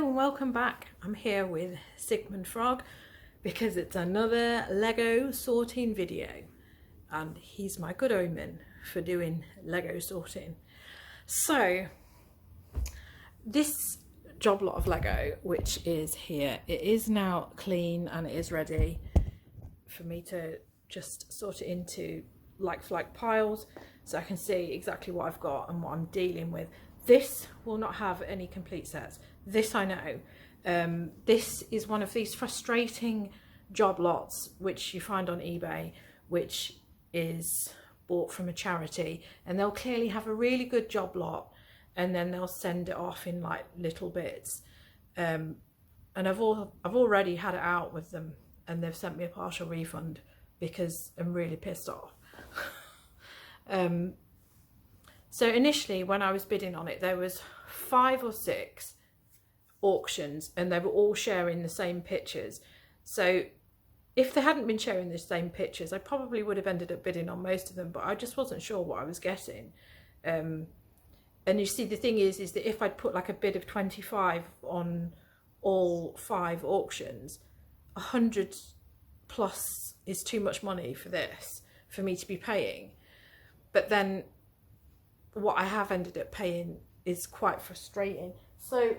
Hello and welcome back. I'm here with Sigmund Frog because it's another Lego sorting video and he's my good omen for doing Lego sorting. So this job lot of Lego, which is here, it is now clean and it is ready for me to just sort it into like for like piles so I can see exactly what I've got and what I'm dealing with. This will not have any complete sets. This I know. This is one of these frustrating job lots which you find on eBay, which is bought from a charity, and they'll clearly have a really good job lot and then they'll send it off in like little bits. And I've already had it out with them and they've sent me a partial refund because I'm really pissed off. So initially when I was bidding on it, there was 5 or 6 auctions and they were all sharing the same pictures. So if they hadn't been sharing the same pictures, I probably would have ended up bidding on most of them, but I just wasn't sure what I was getting. And you see, the thing is that if I'd put like a bid of 25 on all 5 auctions, 100 plus is too much money for this, for me to be paying. But then what I have ended up paying is quite frustrating. So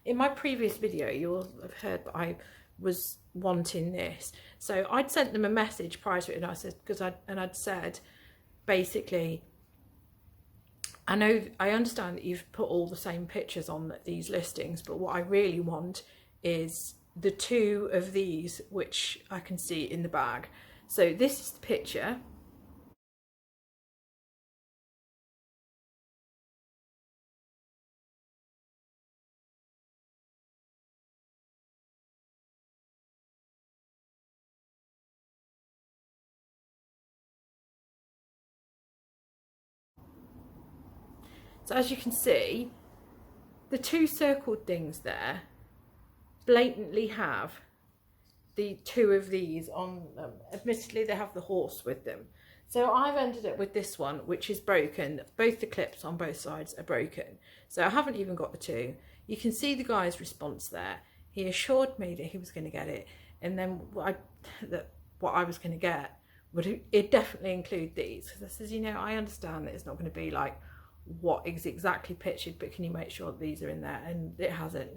in my previous video you'll have heard that I was wanting this, so I'd sent them a message prior to it and I said, I'd said basically, I understand that you've put all the same pictures on these listings, but what I really want is the 2 of these which I can see in the bag. So this is the picture. So as you can see, the 2 circled things there blatantly have the 2 of these on them. Admittedly, they have the horse with them. So I've ended up with this one, which is broken. Both the clips on both sides are broken. So I haven't even got the 2. You can see the guy's response there. He assured me that he was going to get it. And then what I was going to get would it definitely include these. Because I says, you know, I understand that it's not going to be like what is exactly pictured, but can you make sure that these are in there? And it hasn't.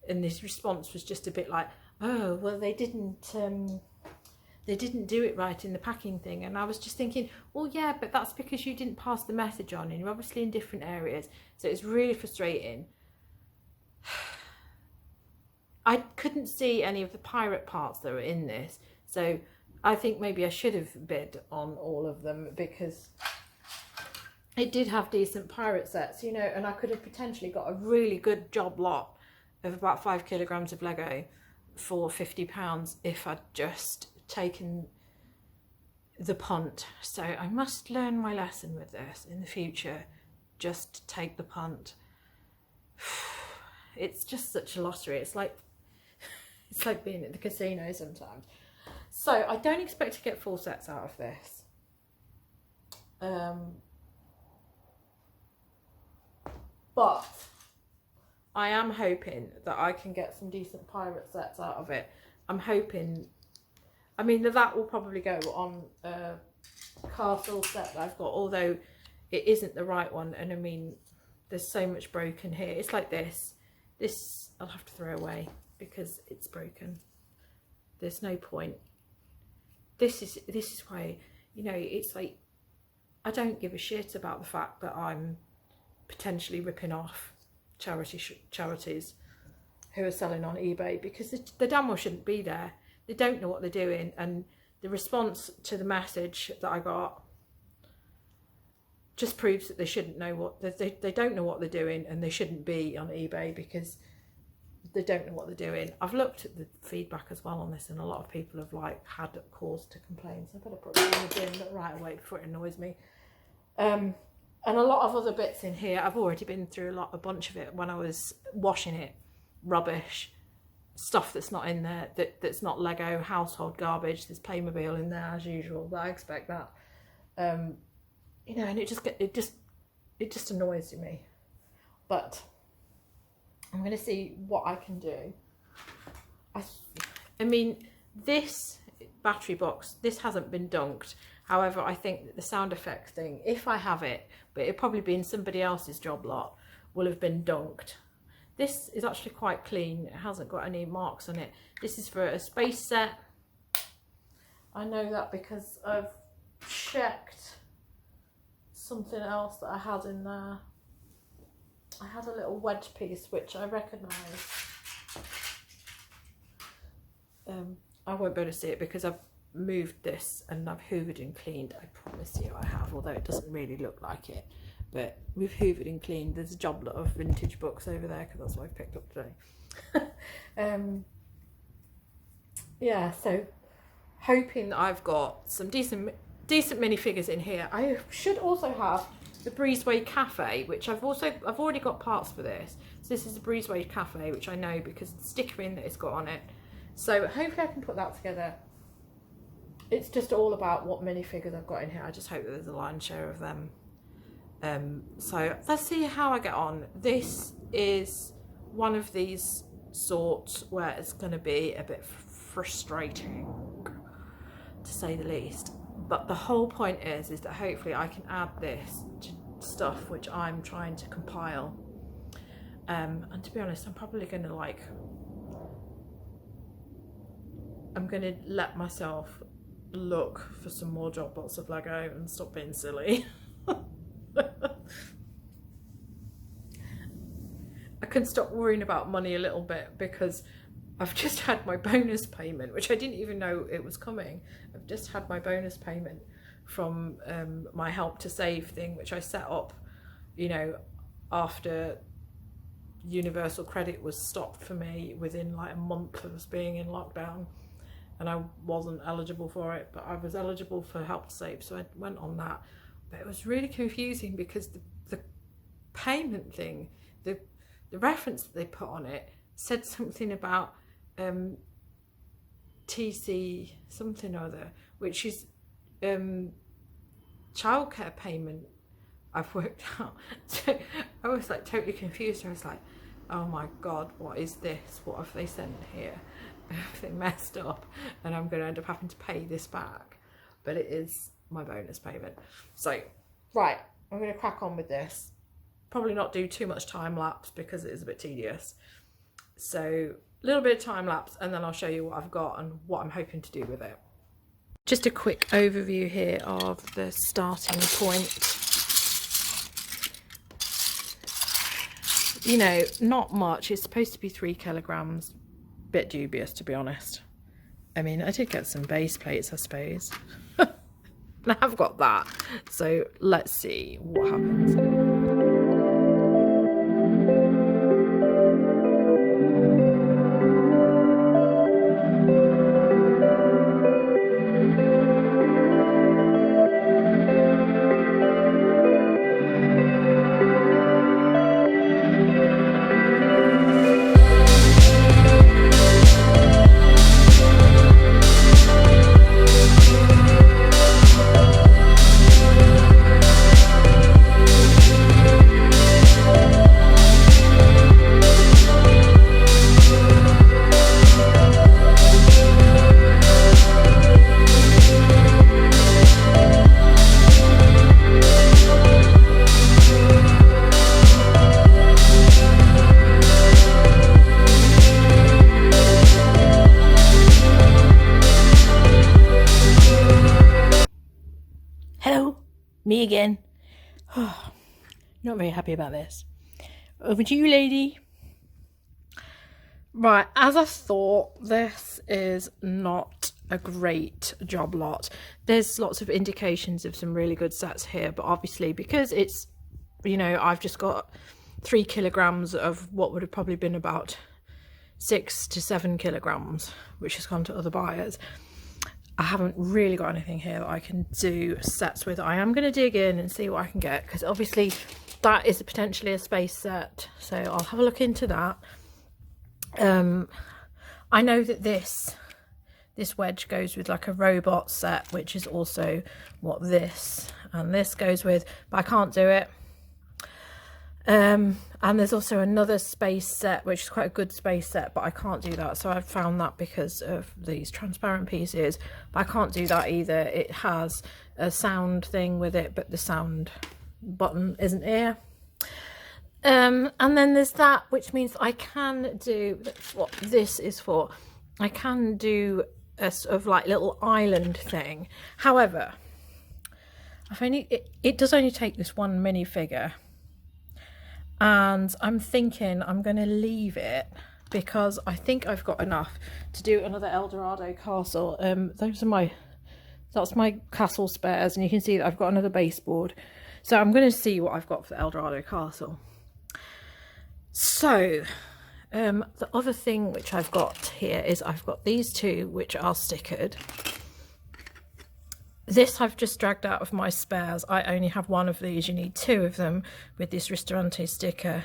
And this response was just a bit like, oh well, they didn't do it right in the packing thing. And I was just thinking, well yeah, but that's because you didn't pass the message on and you're obviously in different areas. So it's really frustrating. I couldn't see any of the pirate parts that were in this, so I think maybe I should have bid on all of them because it did have decent pirate sets, you know, and I could have potentially got a really good job lot of about 5 kilograms of Lego for £50 if I'd just taken the punt. So I must learn my lesson with this in the future. Just take the punt. It's just such a lottery. It's like being at the casino sometimes. So I don't expect to get full sets out of this. But I am hoping that I can get some decent pirate sets out of it. I'm hoping, I mean, that will probably go on a castle set that I've got, although it isn't the right one. And I mean, there's so much broken here. It's like this I'll have to throw away because it's broken. There's no point. This is why, you know, it's like, I don't give a shit about the fact that I'm potentially ripping off charities who are selling on eBay, because the damn well shouldn't be there. They don't know what they're doing, and the response to the message that I got just proves that they shouldn't know what they don't know what they're doing, and they shouldn't be on eBay because they don't know what they're doing. I've looked at the feedback as well on this, and a lot of people have like had cause to complain, so I better put that in the bin right away before it annoys me. And a lot of other bits in here, I've already been through a bunch of it when I was washing it. Rubbish, stuff that's not in there, that's not Lego, household garbage. There's Playmobil in there as usual, but I expect that. You know, and it just annoys me. But I'm going to see what I can do. I mean, this battery box, this hasn't been dunked. However, I think that the sound effect thing, if I have it, but it'd probably be in somebody else's job lot, will have been dunked. This is actually quite clean. It hasn't got any marks on it. This is for a space set. I know that because I've checked something else that I had in there. I had a little wedge piece which I recognise. I won't be able to see it because I've moved this and I've hoovered and cleaned. I promise you I have, although it doesn't really look like it. But we've hoovered and cleaned. There's a job lot of vintage books over there because that's what I've picked up today. Yeah, so hoping that I've got some decent minifigures in here. I should also have the Breezeway Cafe, which I've already got parts for this. So this is the Breezeway Cafe, which I know because the stickering that it's got on it. So hopefully I can put that together. It's just all about what minifigures I've got in here. I just hope that there's a lion's share of them. So let's see how I get on. This is one of these sorts where it's going to be a bit frustrating, to say the least. But the whole point is that hopefully I can add this to stuff which I'm trying to compile. And to be honest, I'm probably going to I'm going to let myself look for some more job lots of Lego and stop being silly. I can stop worrying about money a little bit because I've just had my bonus payment, which I didn't even know it was coming. I've just had my bonus payment from my Help to Save thing, which I set up, you know, after Universal Credit was stopped for me within like a month of us being in lockdown. And I wasn't eligible for it, but I was eligible for Help to Save, so I went on that. But it was really confusing because the payment thing, the reference that they put on it said something about TC something or other, which is childcare payment, I've worked out. So I was like totally confused. I was like, oh my God, what is this? What have they sent here? Everything messed up and I'm going to end up having to pay this back. But it is my bonus payment. So, right, I'm going to crack on with this. Probably not do too much time lapse because it is a bit tedious. So, a little bit of time lapse and then I'll show you what I've got and what I'm hoping to do with it. Just a quick overview here of the starting point. You know, not much. It's supposed to be 3 kilograms. Bit dubious, to be honest. I mean, I did get some base plates, I suppose. And I've got that. So let's see what happens. Me again. Oh, not very happy about this. Over to you, lady. Right, as I thought, this is not a great job lot. There's lots of indications of some really good sets here, but obviously because it's, you know, I've just got 3 kilograms of what would have probably been about 6 to 7 kilograms, which has gone to other buyers. I haven't really got anything here that I can do sets with. I am going to dig in and see what I can get, because obviously that is potentially a space set, so I'll have a look into that. I know that this wedge goes with like a robot set, which is also what this and this goes with, but I can't do it. And there's also another space set, which is quite a good space set, but I can't do that. So I've found that because of these transparent pieces, but I can't do that either. It has a sound thing with it, but the sound button isn't here. And then there's that, which means I can do, that's what this is for. I can do a sort of like little island thing. However, it does only take this one minifigure. And I'm thinking I'm going to leave it because I think I've got enough to do another Eldorado castle. That's my castle spares, and you can see that I've got another baseboard. So I'm going to see what I've got for the Eldorado castle. So the other thing which I've got here is I've got these two which are stickered. This I've just dragged out of my spares. I only have one of these. You need two of them with this Ristorante sticker.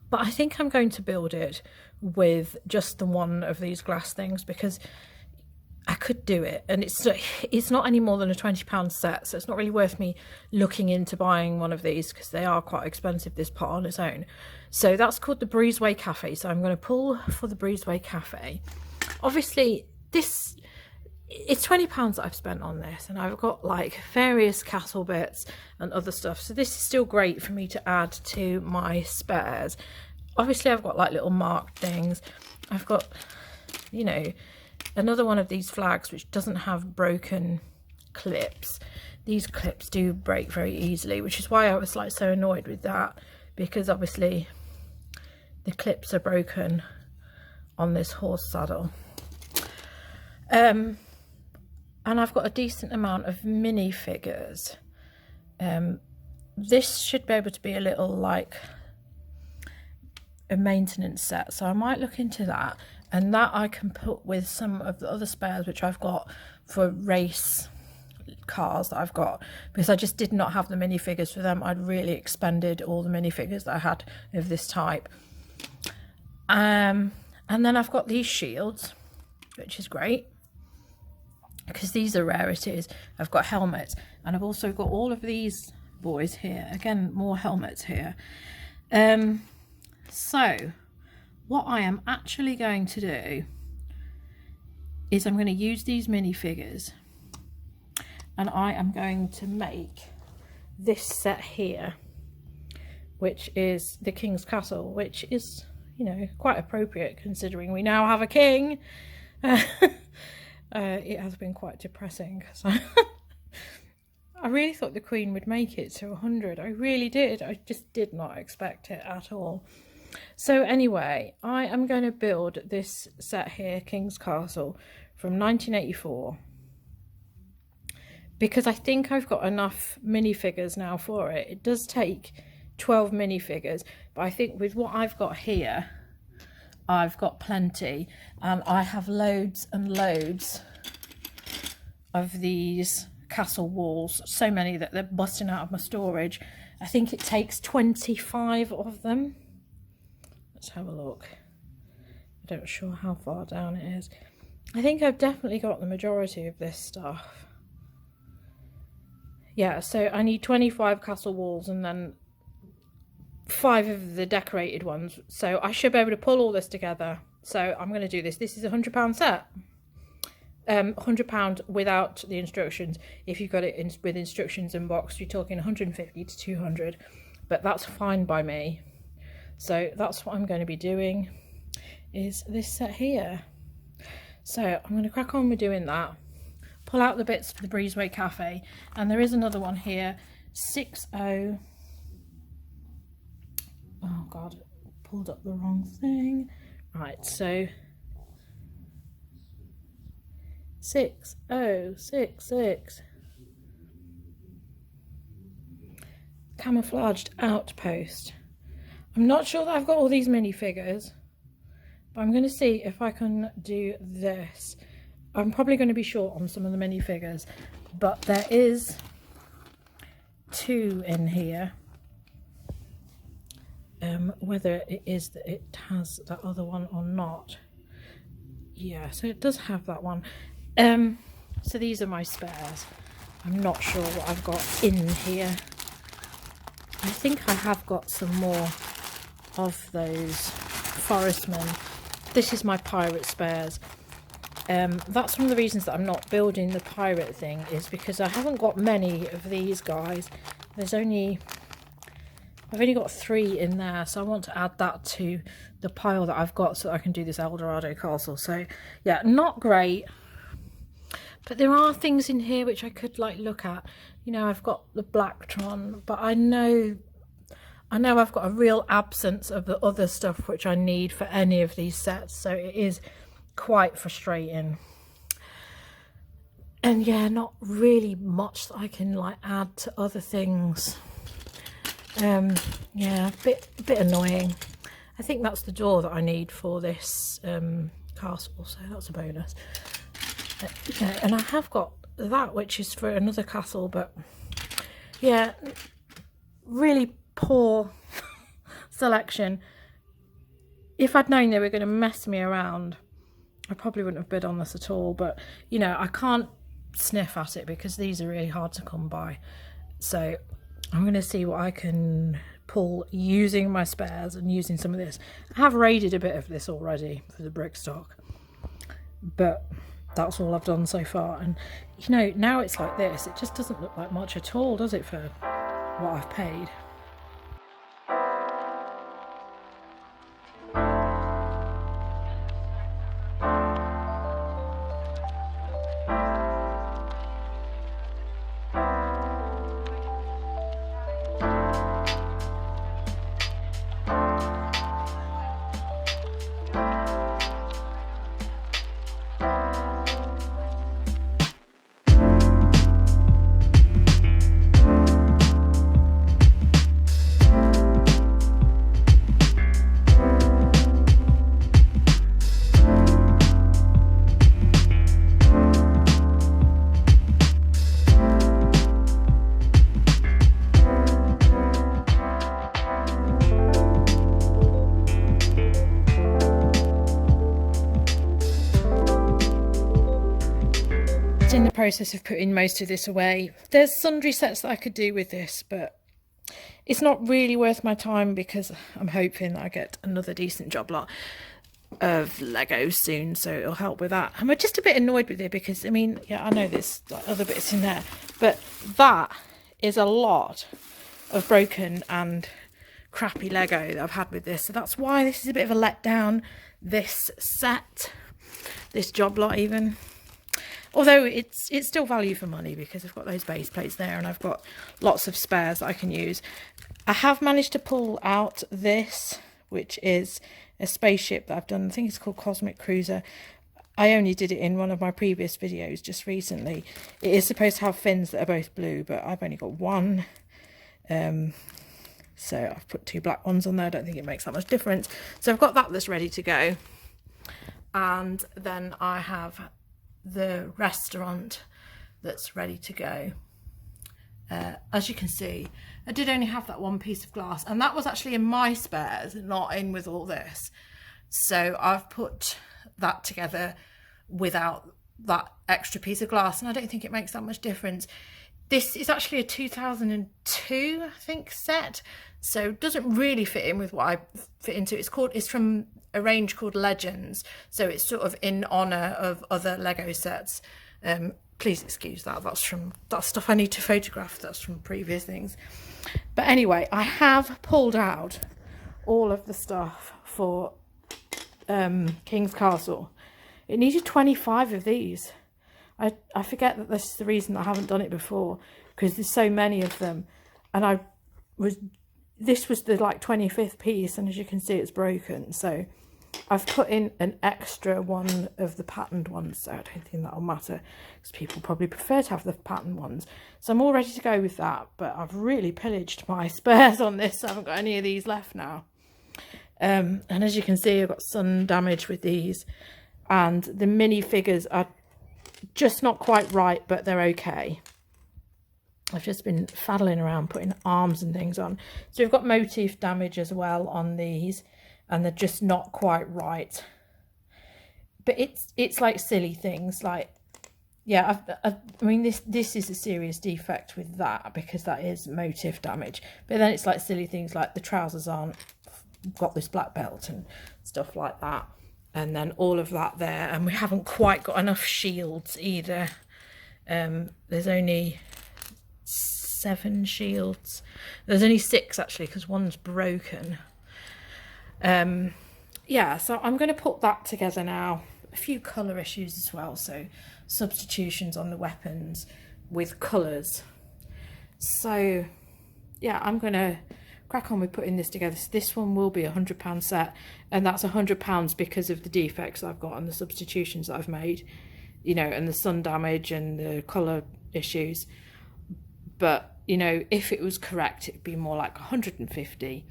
But I think I'm going to build it with just the one of these glass things because I could do it. And it's not any more than a £20 set. So it's not really worth me looking into buying one of these because they are quite expensive, this pot on its own. So that's called the Breezeway Cafe. So I'm going to pull for the Breezeway Cafe. Obviously, it's £20 that I've spent on this, and I've got like various castle bits and other stuff, so this is still great for me to add to my spares. Obviously I've got like little marked things. I've got, you know, another one of these flags which doesn't have broken clips. These clips do break very easily, which is why I was like so annoyed with that, because obviously the clips are broken on this horse saddle. And I've got a decent amount of minifigures. This should be able to be a little like a maintenance set, so I might look into that, and that I can put with some of the other spares which I've got for race cars that I've got, because I just did not have the minifigures for them. I'd really expended all the minifigures that I had of this type. And then I've got these shields, which is great, because these are rarities. I've got helmets, and I've also got all of these boys here. Again, more helmets here. So what I am actually going to do is I'm going to use these minifigures, and I am going to make this set here, which is the King's Castle, which is, you know, quite appropriate considering we now have a king. It has been quite depressing. So I really thought the Queen would make it to 100. I really did. I just did not expect it at all. So anyway, I am going to build this set here, King's Castle, from 1984. Because I think I've got enough minifigures now for it. It does take 12 minifigures, but I think with what I've got here, I've got plenty, and I have loads and loads of these castle walls, so many that they're busting out of my storage. I think it takes 25 of them. Let's have a look. I don't sure how far down it is. I think I've definitely got the majority of this stuff. Yeah, so I need 25 castle walls and then 5 of the decorated ones, so I should be able to pull all this together. So I'm going to do this. This is a £100 set. £100 without the instructions. If you've got it with instructions and box, you're talking 150 to 200, but that's fine by me. So that's what I'm going to be doing, is this set here. So I'm going to crack on with doing that, pull out the bits for the Breezeway Cafe, and there is another one here, 60. Oh god, pulled up the wrong thing. Right, so 6066 camouflaged outpost. I'm not sure that I've got all these minifigures, but I'm going to see if I can do this. I'm probably going to be short on some of the minifigures, but there is 2 in here. Whether it is that it has that other one or not. Yeah, so it does have that one. So these are my spares. I'm not sure what I've got in here. I think I have got some more of those forestmen. This is my pirate spares. That's one of the reasons that I'm not building the pirate thing, is because I haven't got many of these guys. I've only got 3 in there, so I want to add that to the pile that I've got so that I can do this Eldorado castle. So yeah, not great, but there are things in here which I could like look at. You know, I've got the Blacktron, but I know I've got a real absence of the other stuff which I need for any of these sets, so it is quite frustrating. And yeah, not really much that I can like add to other things. Yeah, a bit annoying. I think that's the door that I need for this castle, so that's a bonus. Yeah, and I have got that, which is for another castle, but yeah, really poor selection. If I'd known they were going to mess me around, I probably wouldn't have bid on this at all. But you know, I can't sniff at it because these are really hard to come by. So I'm going to see what I can pull using my spares and using some of this. I have raided a bit of this already for the brick stock, but that's all I've done so far. And you know, now it's like this, it just doesn't look like much at all, does it, for what I've paid? In the process of putting most of this away. There's sundry sets that I could do with this, but it's not really worth my time because I'm hoping that I get another decent job lot of Legos soon, so it'll help with that. I'm just a bit annoyed with it because I mean, yeah, I know there's like other bits in there, but that is a lot of broken and crappy Lego that I've had with this, so that's why this is a bit of a letdown, this set, this job lot even. Although it's still value for money because I've got those base plates there and I've got lots of spares that I can use. I have managed to pull out this, which is a spaceship that I've done. I think it's called Cosmic Cruiser. I only did it in one of my previous videos just recently. It is supposed to have fins that are both blue, but I've only got one. So I've put 2 black ones on there. I don't think it makes that much difference. So I've got that that's ready to go. And then I have the restaurant that's ready to go. As you can see, I did only have that one piece of glass, and that was actually in my spares, not in with all this. So I've put that together without that extra piece of glass, and I don't think it makes that much difference. This is actually a 2002, I think, set, so it doesn't really fit in with what I fit into. It's from a range called Legends, so it's sort of in honour of other Lego sets. Please excuse that, that's stuff I need to photograph, that's from previous things. But anyway, I have pulled out all of the stuff for King's Castle. It needed 25 of these. I forget that this is the reason I haven't done it before, because there's so many of them, and this was the like 25th piece, and as you can see it's broken, so I've put in an extra one of the patterned ones, so I don't think that'll matter because people probably prefer to have the patterned ones. So I'm all ready to go with that, but I've really pillaged my spares on this, so I haven't got any of these left now. And as you can see, I've got sun damage with these, and the mini figures are just not quite right, but they're okay. I've just been faddling around putting arms and things on. So we've got motif damage as well on these, and they're just not quite right. But it's like silly things, like, yeah, I mean this is a serious defect with that because that is motif damage. But then it's like silly things like the trousers aren't got this black belt and stuff like that. And then all of that there, and we haven't quite got enough shields either. There's only 7 shields. There's only 6 actually, because one's broken. Yeah, so I'm going to put that together now. A few colour issues as well, so substitutions on the weapons with colours. So yeah, I'm going to crack on with putting this together. So this one will be a £100 set, and that's £100 because of the defects I've got and the substitutions that I've made, you know, and the sun damage and the colour issues. But, you know, if it was correct, it'd be more like 150.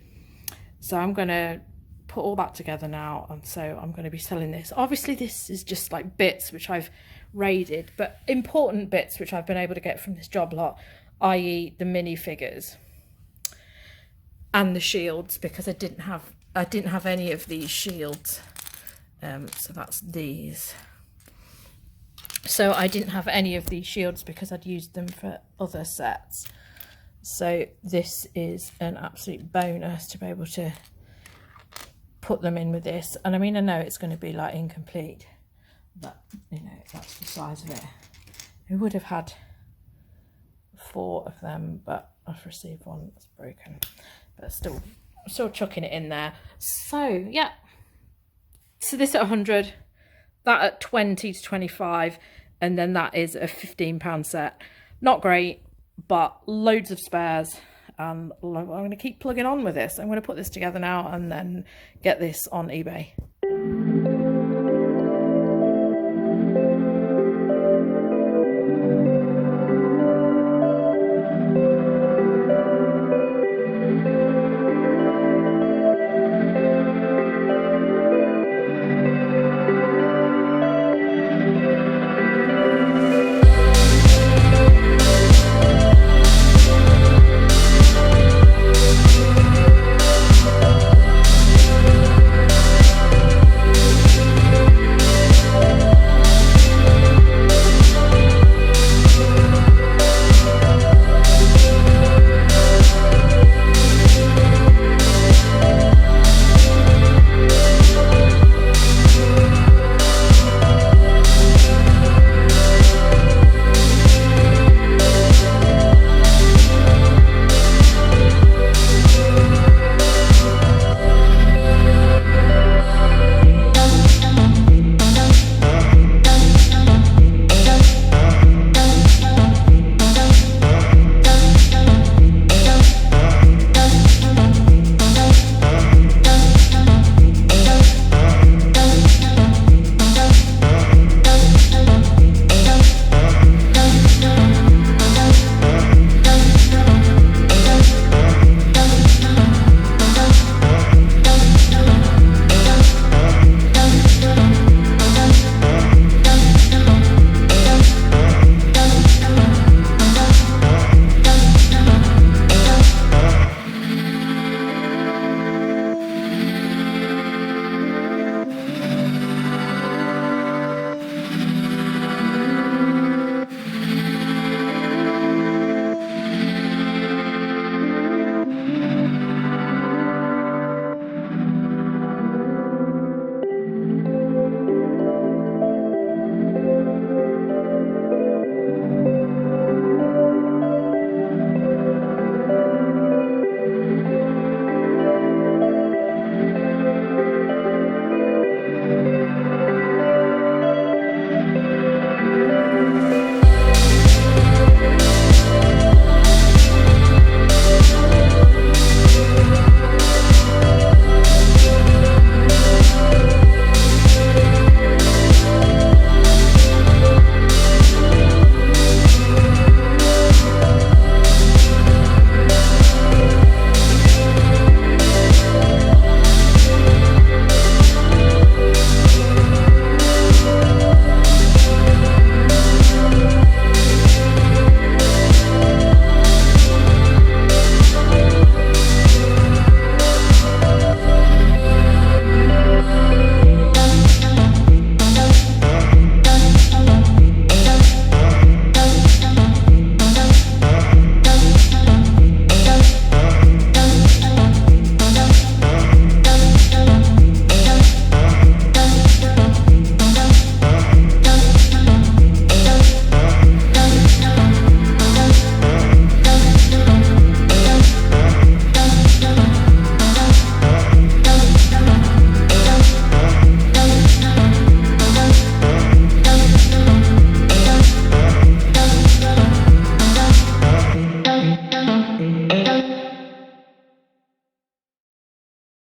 So I'm going to put all that together now, and so I'm going to be selling this. Obviously this is just like bits which I've raided, but important bits which I've been able to get from this job lot, i.e. the minifigures and the shields, because I didn't have any of these shields. So that's these. So I didn't have any of these shields because I'd used them for other sets. So this is an absolute bonus to be able to put them in with this. And I mean, I know it's going to be like incomplete, but you know, that's the size of it. We would have had 4 of them, but I've received one that's broken. But still chucking it in there. So yeah, so this at 100, that at 20 to 25, and then that is a £15 set. Not great, but loads of spares. I'm going to keep plugging on with this. I'm going to put this together now and then get this on eBay.